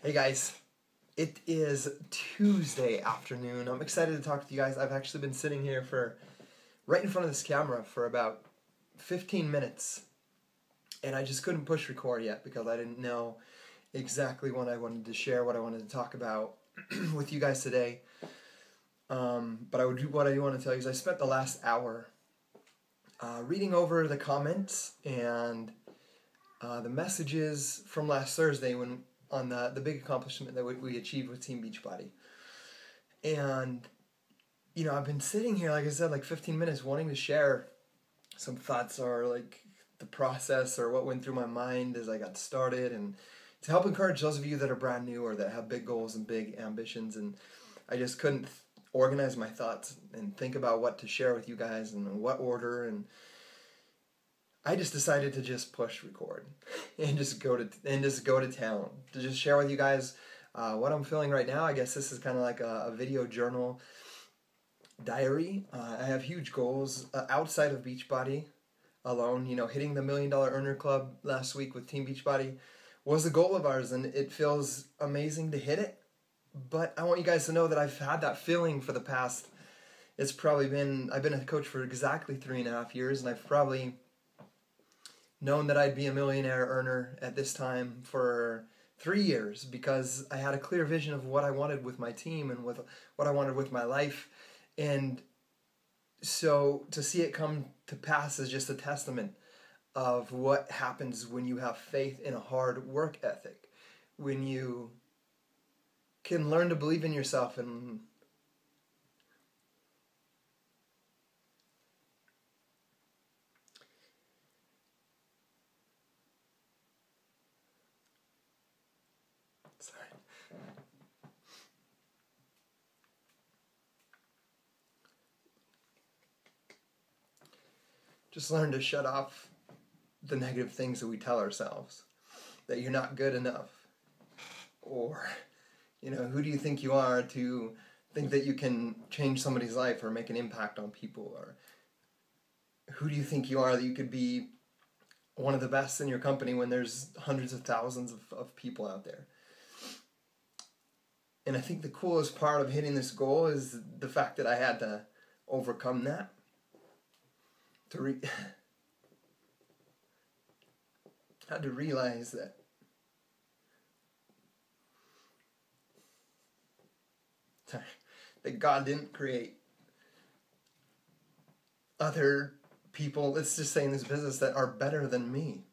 Hey guys, it is Tuesday afternoon. I'm excited to talk to you guys. I've actually been sitting here for right in front of this camera for about 15 minutes, and I just couldn't push record yet because I didn't know exactly what I wanted to share, what I wanted to talk about with you guys today. But what I do want to tell you is I spent the last hour reading over the comments and the messages from last Thursday when on the big accomplishment that we achieved with Team Beachbody. And, I've been sitting here, like I said, like 15 minutes wanting to share some thoughts or like the process or what went through my mind as I got started, and to help encourage those of you that are brand new or that have big goals and big ambitions. And I just couldn't organize my thoughts and think about what to share with you guys and in what order, and I just decided to just push record and just go to town to just share with you guys what I'm feeling right now. I guess this is kind of like a video journal diary. I have huge goals outside of Beachbody alone. Hitting the $1 Million Earner Club last week with Team Beachbody was a goal of ours, and it feels amazing to hit it. But I want you guys to know that I've had that feeling for the past. I've been a coach for exactly 3.5 years, and I've probably known that I'd be a millionaire earner at this time for 3 years, because I had a clear vision of what I wanted with my team and with what I wanted with my life. And so to see it come to pass is just a testament of what happens when you have faith in a hard work ethic, when you can learn to believe in yourself and just learn to shut off the negative things that we tell ourselves, that you're not good enough, or who do you think you are to think that you can change somebody's life or make an impact on people, or who do you think you are that you could be one of the best in your company when there's hundreds of thousands of people out there. And I think the coolest part of hitting this goal is the fact that I had to overcome that. Had to realize that God didn't create other people, let's just say in this business, that are better than me.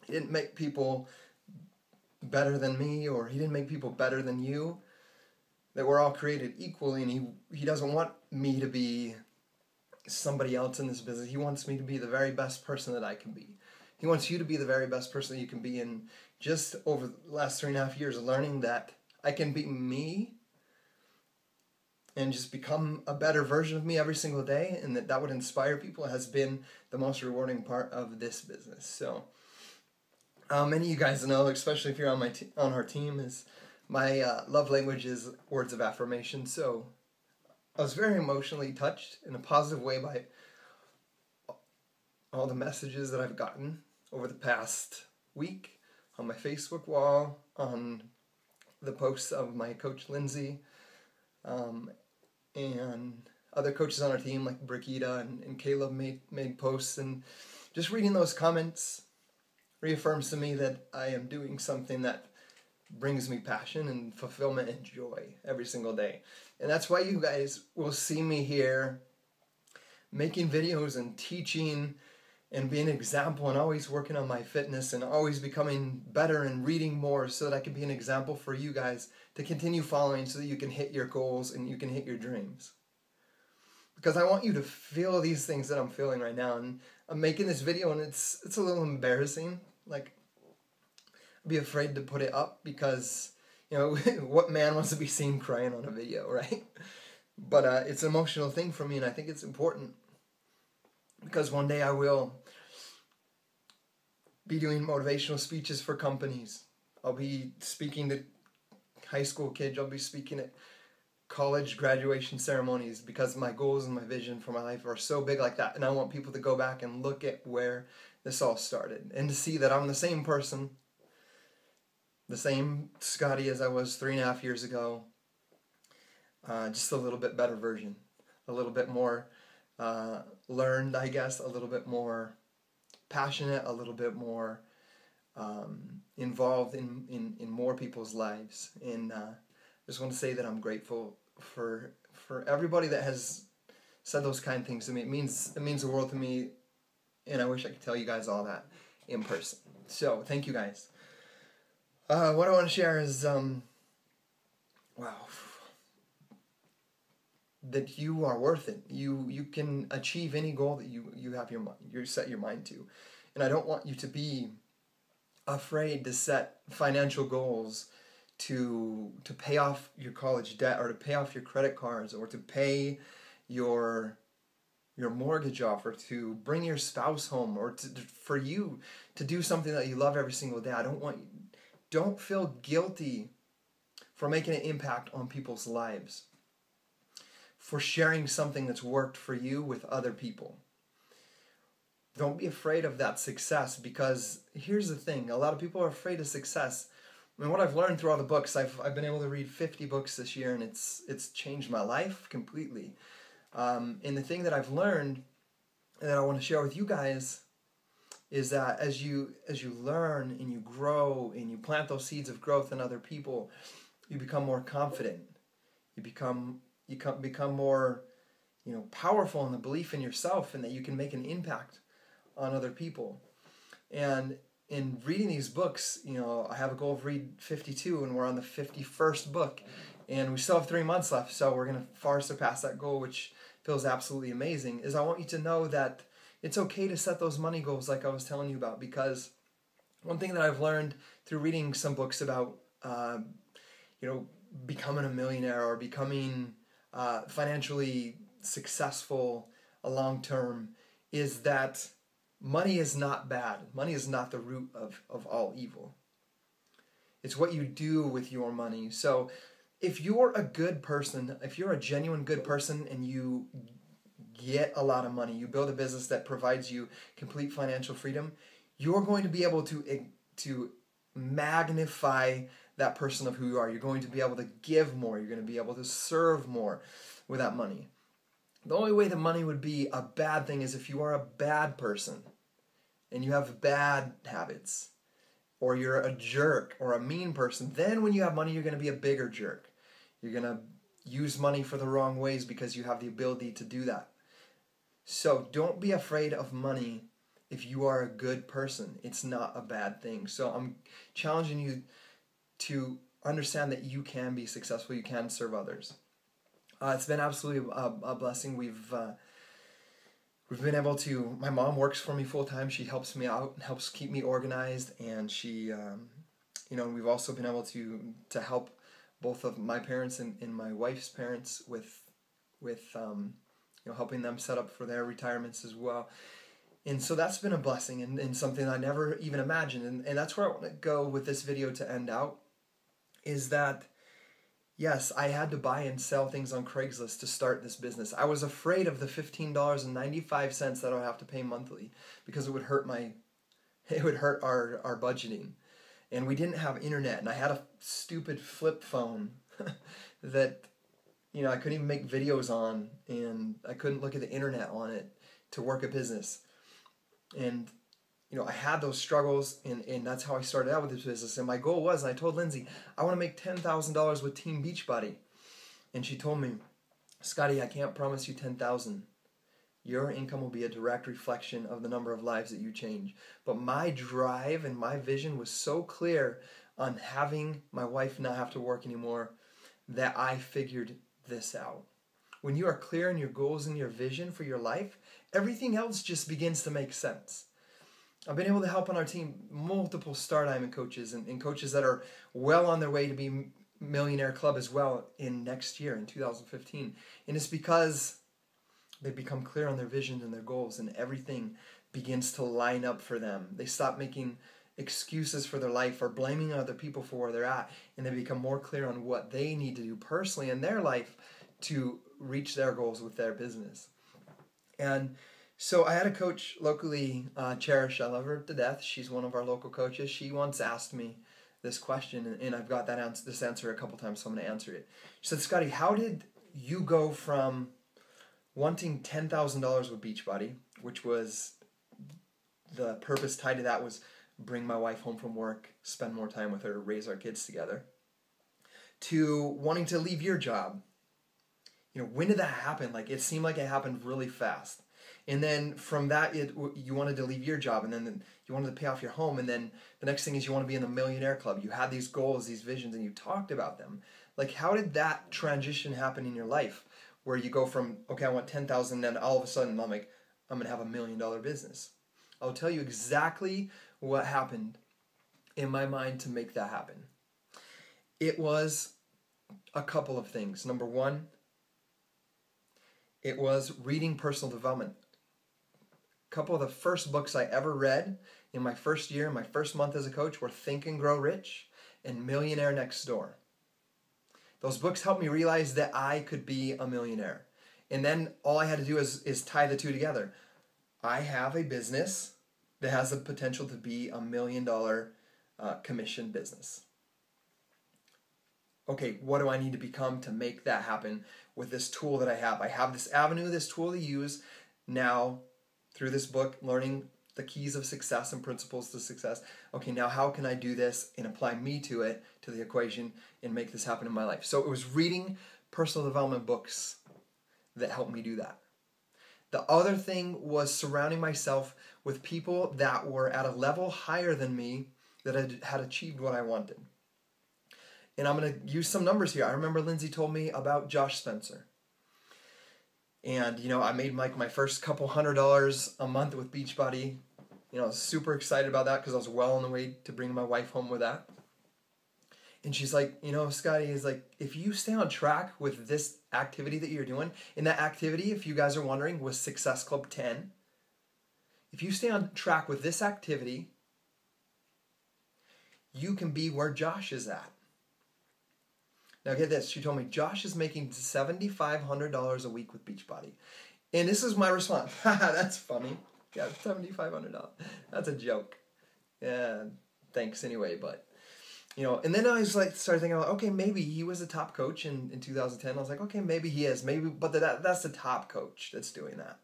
He didn't make people better than me, or he didn't make people better than you. That we're all created equally, and he doesn't want me to be somebody else in this business. He wants me to be the very best person that I can be. He wants you to be the very best person that you can be. And just over the last 3.5 years, learning that I can be me and just become a better version of me every single day, and that would inspire people, has been the most rewarding part of this business. So many of you guys know, especially if you're on our team, is my love language is words of affirmation. So I was very emotionally touched in a positive way by all the messages that I've gotten over the past week on my Facebook wall, on the posts of my coach Lindsay, and other coaches on our team like Brigitte and Caleb made posts, and just reading those comments reaffirms to me that I am doing something that brings me passion and fulfillment and joy every single day. And that's why you guys will see me here making videos and teaching and being an example, and always working on my fitness and always becoming better and reading more, so that I can be an example for you guys to continue following, so that you can hit your goals and you can hit your dreams. Because I want you to feel these things that I'm feeling right now. And I'm making this video, and it's a little embarrassing. Like, I'd be afraid to put it up because, what man wants to be seen crying on a video, right? But it's an emotional thing for me, and I think it's important, because one day I will be doing motivational speeches for companies. I'll be speaking to high school kids. I'll be speaking at college graduation ceremonies, because my goals and my vision for my life are so big like that. And I want people to go back and look at where this all started, and to see that I'm the same person the same Scottie as I was 3.5 years ago, just a little bit better version, a little bit more learned, I guess, a little bit more passionate, a little bit more involved in more people's lives. And I just want to say that I'm grateful for everybody that has said those kind things to me. It means the world to me, and I wish I could tell you guys all that in person. So thank you guys. What I want to share is wow, that you are worth it. You can achieve any goal that you set your mind to. And I don't want you to be afraid to set financial goals to pay off your college debt, or to pay off your credit cards, or to pay your mortgage off, or to bring your spouse home, or for you to do something that you love every single day. Don't feel guilty for making an impact on people's lives, for sharing something that's worked for you with other people. Don't be afraid of that success, because here's the thing. A lot of people are afraid of success. I mean, what I've learned through all the books, I've been able to read 50 books this year, and it's changed my life completely. And the thing that I've learned and that I want to share with you guys is that as you learn and you grow and you plant those seeds of growth in other people, you become more confident. You become more, powerful in the belief in yourself, and that you can make an impact on other people. And in reading these books, I have a goal of read 52, and we're on the 51st book, and we still have 3 months left, so we're going to far surpass that goal, which feels absolutely amazing. Is I want you to know that it's okay to set those money goals like I was telling you about, because one thing that I've learned through reading some books about, becoming a millionaire, or becoming financially successful long term, is that money is not bad. Money is not the root of all evil. It's what you do with your money. So if you're a good person, if you're a genuine good person, and you get a lot of money, you build a business that provides you complete financial freedom, you're going to be able to magnify that person of who you are. You're going to be able to give more. You're going to be able to serve more with that money. The only way that money would be a bad thing is if you are a bad person and you have bad habits, or you're a jerk or a mean person. Then when you have money, you're going to be a bigger jerk. You're going to use money for the wrong ways because you have the ability to do that. So don't be afraid of money if you are a good person. It's not a bad thing. So I'm challenging you to understand that you can be successful. You can serve others. It's been absolutely a blessing. We've been able to, my mom works for me full time. She helps me out and helps keep me organized. And she, we've also been able to help both of my parents and my wife's parents with helping them set up for their retirements as well. And so that's been a blessing and something I never even imagined. And that's where I want to go with this video to end out, is that, yes, I had to buy and sell things on Craigslist to start this business. I was afraid of the $15.95 that I would have to pay monthly, because it would hurt our budgeting. And we didn't have internet, and I had a stupid flip phone that I couldn't even make videos on, and I couldn't look at the internet on it to work a business. And I had those struggles, and that's how I started out with this business. And my goal was, and I told Lindsay, I want to make $10,000 with Team Beachbody. And she told me, Scottie, I can't promise you $10,000. Your income will be a direct reflection of the number of lives that you change. But my drive and my vision was so clear on having my wife not have to work anymore that I figured this out. When you are clear in your goals and your vision for your life, everything else just begins to make sense. I've been able to help on our team multiple Star Diamond coaches and coaches that are well on their way to be Millionaire Club as well in next year, in 2015. And it's because they become clear on their vision and their goals, and everything begins to line up for them. They stop making excuses for their life or blaming other people for where they're at, and they become more clear on what they need to do personally in their life to reach their goals with their business. And so I had a coach locally, Cherish. I love her to death. She's one of our local coaches. She once asked me, this question, and I've got this answer a couple times, so I'm going to answer it. She said, Scottie, how did you go from wanting $10,000 with Beachbody, which was the purpose tied to that was bring my wife home from work, spend more time with her, raise our kids together, to wanting to leave your job? When did that happen? Like, it seemed like it happened really fast. And then from that, you wanted to leave your job, and then you wanted to pay off your home, and then the next thing is you want to be in the Millionaire Club. You had these goals, these visions, and you talked about them. Like, how did that transition happen in your life, where you go from, okay, I want 10,000, then all of a sudden I'm like, I'm going to have $1 million business? I'll tell you exactly what happened in my mind to make that happen. It was a couple of things. Number one, it was reading personal development. A couple of the first books I ever read in my first year, my first month as a coach, were Think and Grow Rich and Millionaire Next Door. Those books helped me realize that I could be a millionaire. And then all I had to do is tie the two together. I have a business that has the potential to be $1 million commission business. Okay, what do I need to become to make that happen with this tool that I have? I have this avenue, this tool to use now through this book, learning the keys of success and principles to success. Okay, now how can I do this and apply me to it, to the equation, and make this happen in my life? So it was reading personal development books that helped me do that. The other thing was surrounding myself with people that were at a level higher than me, that had achieved what I wanted. And I'm going to use some numbers here. I remember Lindsay told me about Josh Spencer. And, I made like my first couple $100 a month with Beachbody. I was super excited about that because I was well on the way to bringing my wife home with that. And she's like, Scottie, is like, if you stay on track with this activity that you're doing, and that activity, if you guys are wondering, was Success Club 10. If you stay on track with this activity, you can be where Josh is at. Now get this, she told me Josh is making $7,500 a week with Beachbody. And this is my response. Haha, that's funny. Yeah, $7,500. That's a joke. Yeah, thanks anyway, but and then I was like, started thinking about, okay, maybe he was a top coach in 2010. I was like, okay, maybe he is. Maybe, but that's the top coach that's doing that.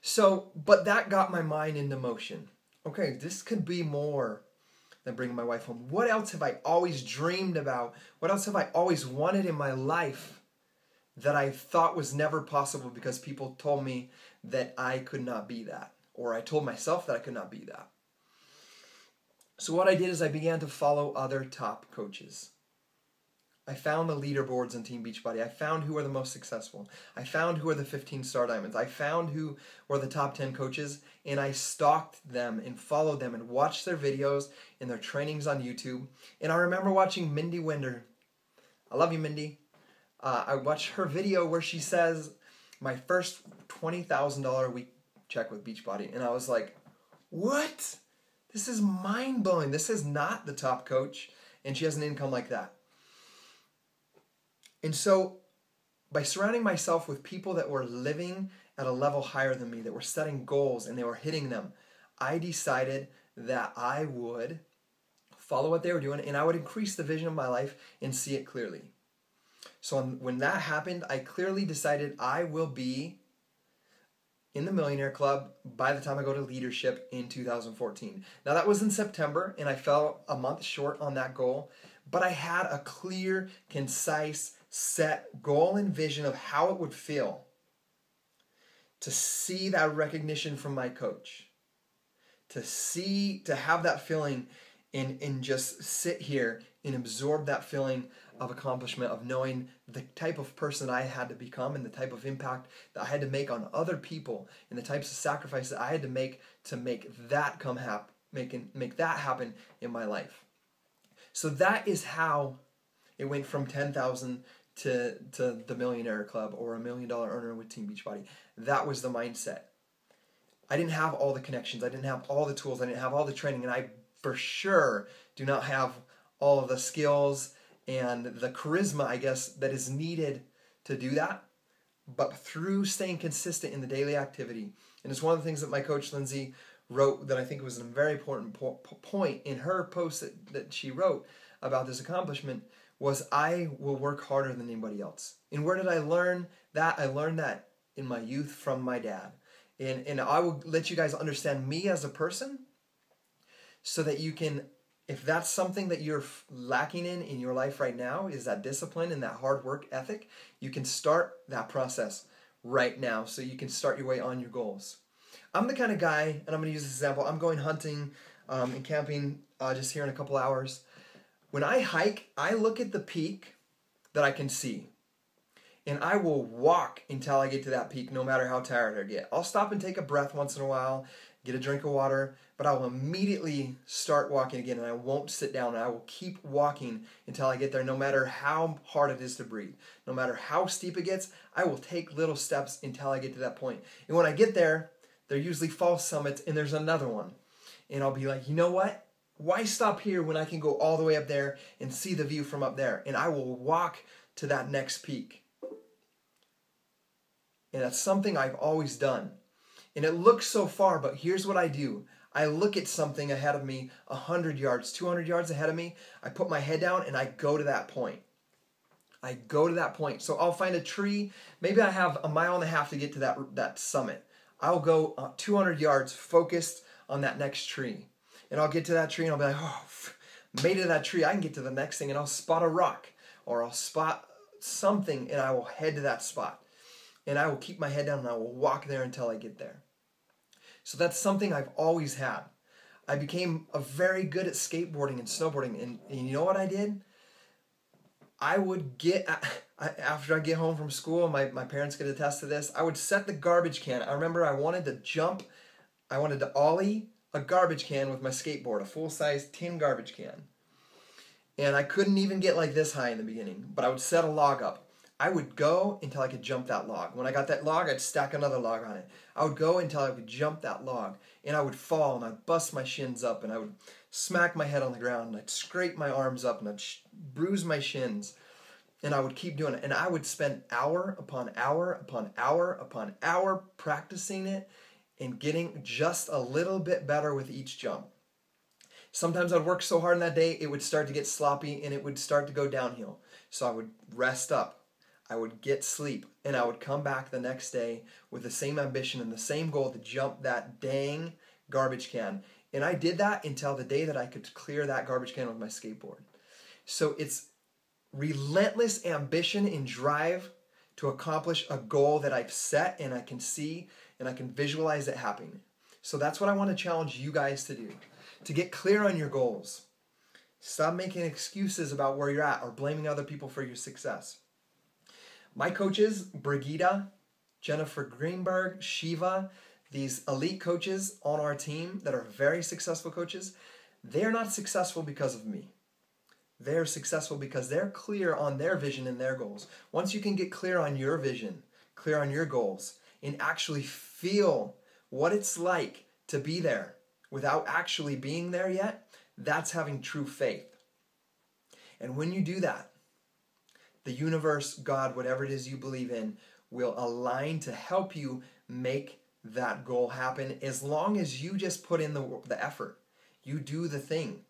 So, but that got my mind into motion. Okay, this could be more than bringing my wife home. What else have I always dreamed about? What else have I always wanted in my life that I thought was never possible because people told me that I could not be that, or I told myself that I could not be that? So what I did is I began to follow other top coaches. I found the leaderboards on Team Beachbody. I found who were the most successful. I found who were the 15 star diamonds. I found who were the top 10 coaches, and I stalked them and followed them and watched their videos and their trainings on YouTube. And I remember watching Mindy Winder. I love you, Mindy. I watched her video where she says, my first $20,000 a week check with Beachbody. And I was like, what? This is mind-blowing. This is not the top coach, and she has an income like that. And so by surrounding myself with people that were living at a level higher than me, that were setting goals and they were hitting them, I decided that I would follow what they were doing and I would increase the vision of my life and see it clearly. So when that happened, I clearly decided I will be in the Millionaire Club by the time I go to leadership in 2014. Now that was in September, and I fell a month short on that goal, but I had a clear, concise, set goal and vision of how it would feel to see that recognition from my coach, to have that feeling and just sit here and absorb that feeling of accomplishment, of knowing the type of person I had to become and the type of impact that I had to make on other people and the types of sacrifices that I had to make that make that happen in my life. So that is how it went from 10,000 to the Millionaire Club, or $1 million earner with Team Beachbody. That was the mindset. I didn't have all the connections. I didn't have all the tools. I didn't have all the training. And I for sure do not have all of the skills and the charisma, I guess, that is needed to do that. But through staying consistent in the daily activity, and it's one of the things that my coach Lindsay wrote that I think was a very important point in her post that she wrote about this accomplishment was, I will work harder than anybody else. And where did I learn that? I learned that in my youth from my dad. And I will let you guys understand me as a person so that you can, if that's something that you're lacking in your life right now, is that discipline and that hard work ethic, you can start that process right now so you can start your way on your goals. I'm the kind of guy, and I'm going to use this example, I'm going hunting and camping just here in a couple hours. When I hike, I look at the peak that I can see. And I will walk until I get to that peak, no matter how tired I get. I'll stop and take a breath once in a while, get a drink of water, but I will immediately start walking again, and I won't sit down, and I will keep walking until I get there, no matter how hard it is to breathe. No matter how steep it gets, I will take little steps until I get to that point. And when I get there, they're usually false summits, and there's another one. And I'll be like, you know what? Why stop here when I can go all the way up there and see the view from up there? And I will walk to that next peak. And that's something I've always done. And it looks so far, but here's what I do. I look at something ahead of me, 100 yards, 200 yards ahead of me. I put my head down and I go to that point. I go to that point. So I'll find a tree. Maybe I have a mile and a half to get to that summit. I'll go 200 yards focused on that next tree. And I'll get to that tree and I'll be like, oh, made it to that tree. I can get to the next thing, and I'll spot a rock or I'll spot something, and I will head to that spot. And I will keep my head down and I will walk there until I get there. So that's something I've always had. I became very good at skateboarding and snowboarding. And you know what I did? I would after I get home from school, my parents could attest to this, I would set the garbage can. I remember I wanted to ollie a garbage can with my skateboard, a full-size tin garbage can. And I couldn't even get like this high in the beginning, but I would set a log up. I would go until I could jump that log. When I got that log, I'd stack another log on it. I would go until I could jump that log. And I would fall, and I'd bust my shins up, and I would smack my head on the ground, and I'd scrape my arms up, and I'd bruise my shins. And I would keep doing it. And I would spend hour upon hour upon hour upon hour practicing it and getting just a little bit better with each jump. Sometimes I'd work so hard in that day, it would start to get sloppy, and it would start to go downhill. So I would rest up. I would get sleep, and I would come back the next day with the same ambition and the same goal to jump that dang garbage can. And I did that until the day that I could clear that garbage can with my skateboard. So it's relentless ambition and drive to accomplish a goal that I've set and I can see and I can visualize it happening. So that's what I want to challenge you guys to do. To get clear on your goals. Stop making excuses about where you're at or blaming other people for your success. My coaches, Brigitte, Jennifer Greenberg, Shiva, these elite coaches on our team that are very successful coaches, they're not successful because of me. They're successful because they're clear on their vision and their goals. Once you can get clear on your vision, clear on your goals, and actually feel what it's like to be there without actually being there yet, that's having true faith. And when you do that, the universe, God, whatever it is you believe in, will align to help you make that goal happen as long as you just put in the effort. You do the thing.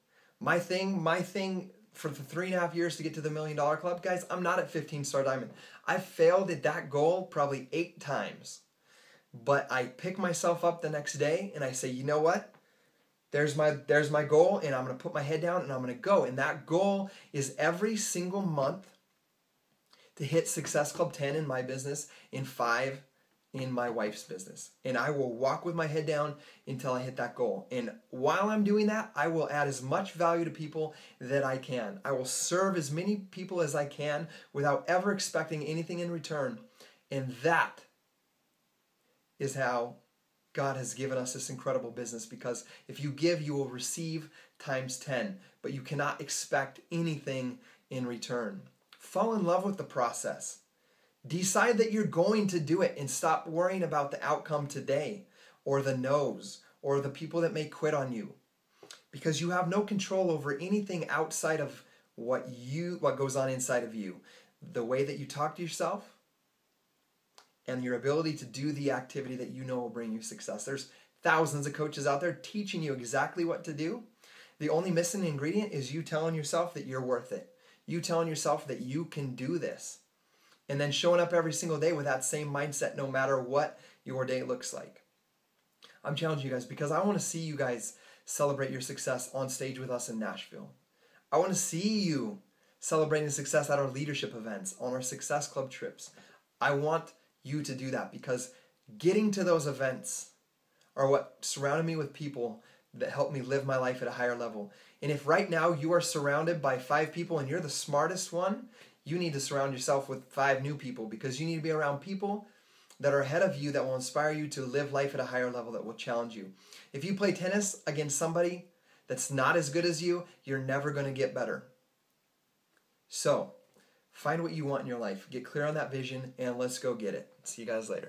My thing for the 3.5 years to get to the $1 Million Club, guys, I'm not at 15-star diamond. I failed at that goal probably 8 times. But I pick myself up the next day and I say, you know what? There's my goal, and I'm going to put my head down and I'm going to go. And that goal is every single month to hit Success Club 10 in my business, in 5 in my wife's business. And I will walk with my head down until I hit that goal. And while I'm doing that, I will add as much value to people that I can. I will serve as many people as I can without ever expecting anything in return. And that is how God has given us this incredible business, because if you give, you will receive times 10, but you cannot expect anything in return. Fall in love with the process. Decide that you're going to do it and stop worrying about the outcome today or the no's or the people that may quit on you, because you have no control over anything outside of what goes on inside of you. The way that you talk to yourself and your ability to do the activity that you know will bring you success. There's thousands of coaches out there teaching you exactly what to do. The only missing ingredient is you telling yourself that you're worth it. You telling yourself that you can do this. And then showing up every single day with that same mindset no matter what your day looks like. I'm challenging you guys because I want to see you guys celebrate your success on stage with us in Nashville. I want to see you celebrating success at our leadership events, on our Success Club trips. I want you to do that because getting to those events are what surrounded me with people that help me live my life at a higher level. And if right now you are surrounded by 5 people and you're the smartest one, you need to surround yourself with 5 new people because you need to be around people that are ahead of you that will inspire you to live life at a higher level, that will challenge you. If you play tennis against somebody that's not as good as you, you're never going to get better. So, find what you want in your life. Get clear on that vision and let's go get it. See you guys later.